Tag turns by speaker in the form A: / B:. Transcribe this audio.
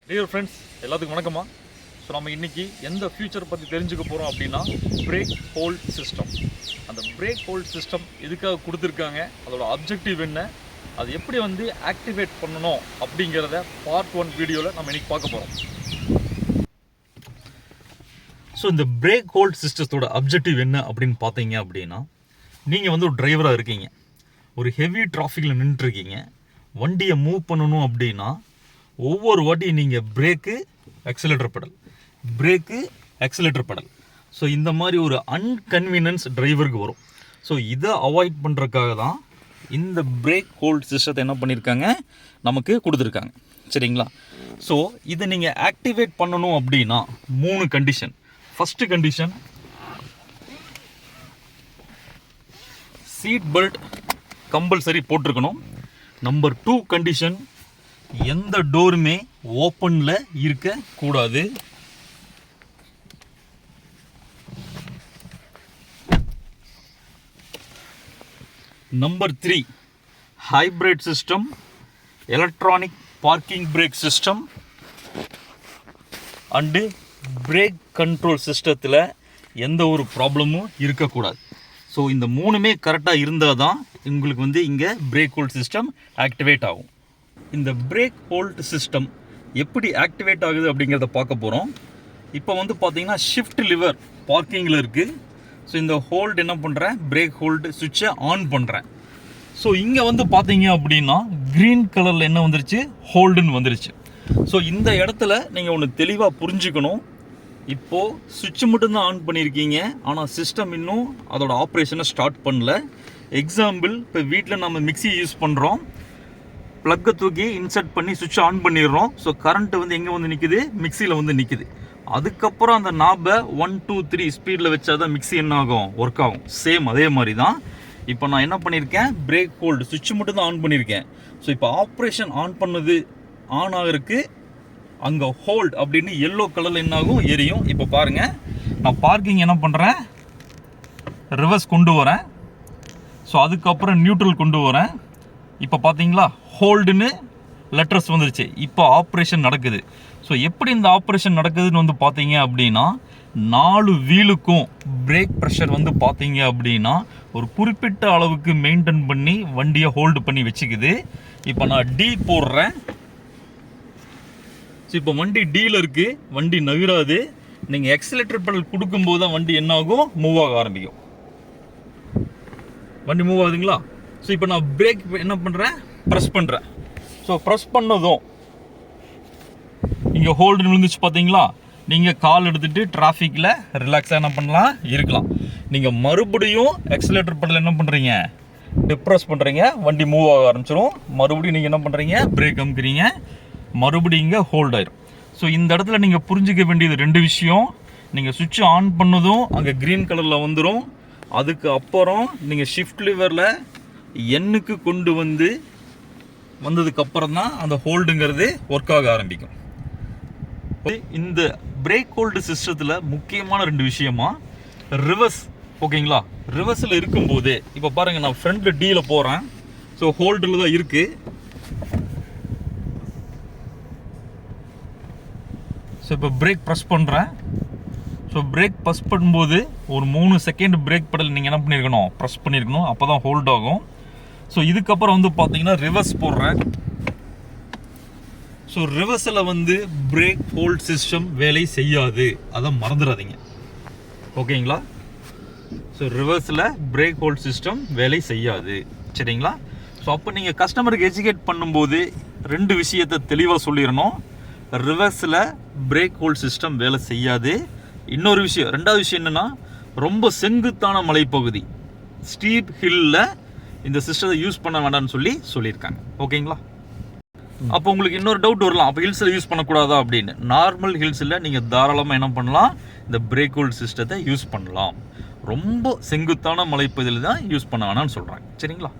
A: Dear friends, எல்லாத்துக்கும் வணக்கமா. So நம்ம இன்றைக்கி எந்த ஃபியூச்சர் பற்றி தெரிஞ்சுக்க போகிறோம் அப்படின்னா பிரேக் ஹோல்ட் சிஸ்டம். அந்த பிரேக் ஹோல்ட் சிஸ்டம் எதுக்காக கொடுத்துருக்காங்க, அதோட அப்ஜெக்டிவ் என்ன, அது எப்படி ஆக்டிவேட் பண்ணணும் அப்படிங்கிறத பார்ட் 1 வீடியோவில் நம்ம இன்றைக்கி பார்க்க போகிறோம். ஸோ இந்த பிரேக் ஹோல்ட் சிஸ்டத்தோட அப்ஜெக்டிவ் என்ன அப்படின்னு பார்த்தீங்க அப்படின்னா, நீங்கள் ஒரு டிரைவராக இருக்கீங்க, ஒரு ஹெவி டிராஃபிக்கில் நின்றுருக்கீங்க, வண்டியை மூவ் பண்ணணும் அப்படின்னா ஒவ்வொரு வாட்டியும் நீங்கள் brake accelerator pedal, brake accelerator pedal. So இந்த மாதிரி ஒரு அன்கன்வீனியன்ஸ் டிரைவருக்கு வரும். ஸோ இதை அவாய்ட் பண்ணுறதுக்காக தான் இந்த பிரேக் ஹோல்ட் சிஸ்டத்தை என்ன பண்ணியிருக்காங்க, நமக்கு கொடுத்துருக்காங்க. சரிங்களா? ஸோ இதை நீங்கள் ஆக்டிவேட் பண்ணணும் அப்படின்னா 3 condition. First condition, seat belt compulsory போட்டிருக்கணும். நம்பர் 2 கண்டிஷன், எந்த டோருமே ஓப்பனில் இருக்கக்கூடாது. Number 3, hybrid system, electronic parking brake system and brake control சிஸ்டத்தில் எந்த ஒரு ப்ராப்ளமும் இருக்கக்கூடாது. ஸோ இந்த 3மே கரெக்டாக இருந்தால் தான் உங்களுக்கு இங்கே பிரேக் ஹோல்ட் சிஸ்டம் ஆக்டிவேட் ஆகும். இந்த பிரேக் ஹோல்ட் சிஸ்டம் எப்படி ஆக்டிவேட் ஆகுது அப்படிங்கிறத பார்க்க போகிறோம். இப்போ பார்த்தீங்கன்னா ஷிஃப்ட் லிவர் பார்க்கிங்கில் இருக்குது. ஸோ இந்த ஹோல்டு என்ன பண்ணுறேன், பிரேக் ஹோல்டு சுவிட்சை ஆன் பண்ணுறேன். ஸோ இங்கே பார்த்தீங்க அப்படின்னா க்ரீன் கலரில் என்ன வந்துருச்சு, ஹோல்டுன்னு வந்துருச்சு. ஸோ இந்த இடத்துல நீங்கள் ஒன்று தெளிவாக புரிஞ்சுக்கணும். இப்போது சுவிட்ச் மட்டும்தான் ஆன் பண்ணியிருக்கீங்க, ஆனால் சிஸ்டம் இன்னும் அதோட ஆப்ரேஷனை ஸ்டார்ட் பண்ணல. எக்ஸாம்பிள், இப்போ வீட்டில் நம்ம மிக்சி யூஸ் பண்ணுறோம், ப்ளக்கை தூக்கி இன்சர்ட் பண்ணி சுவிட்ச் ஆன் பண்ணிடுறோம். ஸோ கரண்ட்டு எங்கே நிற்குது, மிக்சியில் நிற்குது. அதுக்கப்புறம் அந்த நாபை 1 2 3 ஸ்பீடில் வச்சா தான் மிக்சி என்ன ஆகும், ஒர்க் ஆகும். சேம் அதே மாதிரி தான் இப்போ நான் என்ன பண்ணியிருக்கேன், பிரேக் ஹோல்டு சுவிட்ச் மட்டும் தான் ஆன் பண்ணியிருக்கேன். ஸோ இப்போ ஆப்ரேஷன் ஆன் பண்ணது ஆன் ஆகிறதுக்கு அங்கே ஹோல்ட் அப்படின்னு எல்லோ கலரில் என்ன ஆகும், எரியும். இப்போ பாருங்கள், நான் பார்க்கிங் என்ன பண்ணுறேன், ரிவர்ஸ் கொண்டு வரேன். ஸோ அதுக்கப்புறம் நியூட்ரல் கொண்டு வரேன். இப்போ பார்த்தீங்களா ஹோல்டுன்னு லெட்டர்ஸ் வந்துருச்சு. இப்போ ஆப்ரேஷன் நடக்குது. ஸோ எப்படி இந்த ஆப்ரேஷன் நடக்குதுன்னு பார்த்தீங்க அப்படின்னா, 4 வீலுக்கும் பிரேக் ப்ரெஷர் பார்த்தீங்க அப்படின்னா ஒரு குறிப்பிட்ட அளவுக்கு மெயின்டைன் பண்ணி வண்டியை ஹோல்டு பண்ணி வச்சுக்குது. இப்போ நான் டி போடுறேன். ஸோ இப்போ வண்டி டீல இருக்குது, வண்டி நகராது. நீங்கள் எக்ஸிலேட்டர் பெடல் கொடுக்கும்போது தான் வண்டி என்ன ஆகும், மூவ் ஆக ஆரம்பிக்கும். வண்டி மூவ் ஆகுதுங்களா? ஸோ இப்போ நான் பிரேக் என்ன பண்ணுறேன், ப்ரெஸ் பண்ணுறேன். ஸோ ப்ரெஸ் பண்ணதும் இங்கே ஹோல்டுன்னு விழுந்துச்சு பார்த்தீங்களா. நீங்கள் கால் எடுத்துகிட்டு டிராஃபிக்கில் ரிலாக்ஸாக என்ன பண்ணலாம், இருக்கலாம். நீங்கள் மறுபடியும் எக்ஸிலேட்டர் பெடல் என்ன பண்ணுறீங்க, டிப்ரெஸ் பண்ணுறீங்க, வண்டி மூவ் ஆக ஆரம்பிச்சிடும். மறுபடியும் நீங்கள் என்ன பண்ணுறீங்க, பிரேக் அமுக்குறீங்க, மறுபடியும் இங்கே ஹோல்ட் ஆயிரும். ஸோ இந்த இடத்துல நீங்கள் புரிஞ்சிக்க வேண்டியது 2 விஷயம். நீங்கள் சுவிட்ச் ஆன் பண்ணதும் அங்கே க்ரீன் கலரில் வந்துடும். அதுக்கு அப்புறம் நீங்கள் ஷிஃப்ட் லிவரில் எண்ணுக்கு கொண்டு வந்ததுக்கப்புறம் தான் அந்த ஹோல்டுங்கிறது ஒர்க் ஆக ஆரம்பிக்கும். இந்த பிரேக் ஹோல்டு சிஸ்டத்தில் முக்கியமான 2 விஷயமா, ரிவர்ஸ். ஓகேங்களா? ரிவர்ஸில் இருக்கும்போது இப்போ பாருங்கள், நான் ஃப்ரண்ட்டில் டீயில் போகிறேன். ஸோ ஹோல்டில் தான் இருக்குது. ஸோ இப்போ பிரேக் ப்ரெஸ் பண்ணுறேன். ஸோ பிரேக் ப்ரெஸ் பண்ணும்போது ஒரு 3 செகண்ட் பிரேக் பெடல் நீங்கள் என்ன பண்ணியிருக்கணும், ப்ரெஸ் பண்ணியிருக்கணும். அப்போ தான் ஹோல்ட் ஆகும். ஸோ இதுக்கப்புறம் பார்த்தீங்கன்னா ரிவர்ஸ் போடுறேன். ஸோ ரிவர்ஸில் பிரேக் ஹோல்ட் சிஸ்டம் வேலை செய்யாது, அதை மறந்துடாதீங்க. ஓகேங்களா? ஸோ ரிவர்ஸில் பிரேக் ஹோல்ட் சிஸ்டம் வேலை செய்யாது. சரிங்களா? ஸோ அப்போ நீங்கள் கஸ்டமருக்கு எஜுகேட் பண்ணும்போது 2 விஷயத்தை தெளிவாக சொல்லிடணும். ரிவர்ஸில் பிரேக் ஹோல்ட் சிஸ்டம் வேலை செய்யாது. இன்னொரு விஷயம், 2வது விஷயம் என்னென்னா, ரொம்ப செங்குத்தான மலைப்பகுதி, ஸ்டீப் ஹில்லில் இந்த சிஸ்டத்தை யூஸ் பண்ண வேண்டாம்னு சொல்லியிருக்காங்க. ஓகேங்களா? அப்போ உங்களுக்கு இன்னொரு டவுட் வரலாம், அப்போ ஹில்ஸில் யூஸ் பண்ணக்கூடாதா அப்படின்னு. நார்மல் ஹில்ஸில் நீங்கள் தாராளமாக என்ன பண்ணலாம், இந்த பிரேக் ஹோல்ட் சிஸ்டத்தை யூஸ் பண்ணலாம். ரொம்ப செங்குத்தான மலைப்பகுதியில் தான் யூஸ் பண்ண வேணாம்னு சொல்கிறாங்க. சரிங்களா?